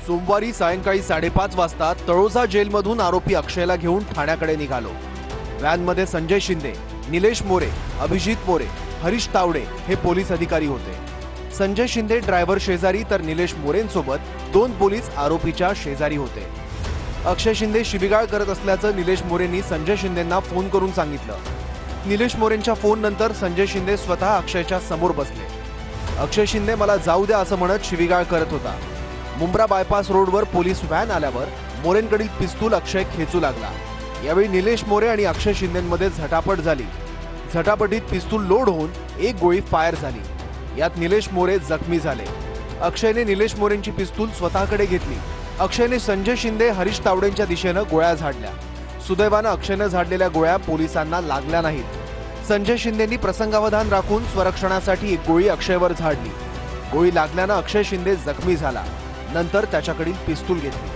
सोमवारी सायंकाळी 5:30 वाजता तळोजा जेलमधून आरोपी अक्षयला घेऊन ठाण्याकडे निघालो। व्हॅनमध्ये संजय शिंदे, निलेश मोरे, अभिजित मोरे, हरीश तावडे हे पोलीस अधिकारी होते। संजय शिंदे ड्रायव्हर शेजारी तर निलेश मोरेंसोबत 2 पोलीस आरोपीच्या शेजारी होते। अक्षय शिंदे शिबिगाळ करत असल्याचं निलेश मोरेंनी संजय शिंदेंना फोन करून सांगितलं। निलेश मोरेंच्या फोन नंतर संजय शिंदे स्वतः अक्षयच्या समोर बसले। अक्षय शिंदे मला जाऊ द्या असं म्हणत शिबिगाळ करत होता। मुंब्रा बायपास रोडवर पोलीस व्हॅन आल्यावर मोरेंकडील पिस्तूल अक्षय खेचू लागला। यावेळी निलेश मोरे आणि अक्षय शिंदेंमध्ये झटापट झाली। झटापटीत पिस्तूल लोड होऊन एक गोळी फायर झाली। यात निलेश मोरे जखमी झाले। अक्षयने निलेश मोरेंची पिस्तूल स्वतःकडे घेतली। अक्षयने संजय शिंदे, हरीश तावडेंच्या दिशेने गोळ्या झाडल्या। सुदैवाने अक्षयने झाडलेल्या गोळ्या पोलिसांना लागल्या नाहीत। संजय शिंदेंनी प्रसंगावधान राखून स्वरक्षणासाठी एक गोळी अक्षयवर झाडली। गोळी लागल्याने अक्षय शिंदे जखमी झाला। नंतर त्याच्याकडील पिस्तूल घेतली।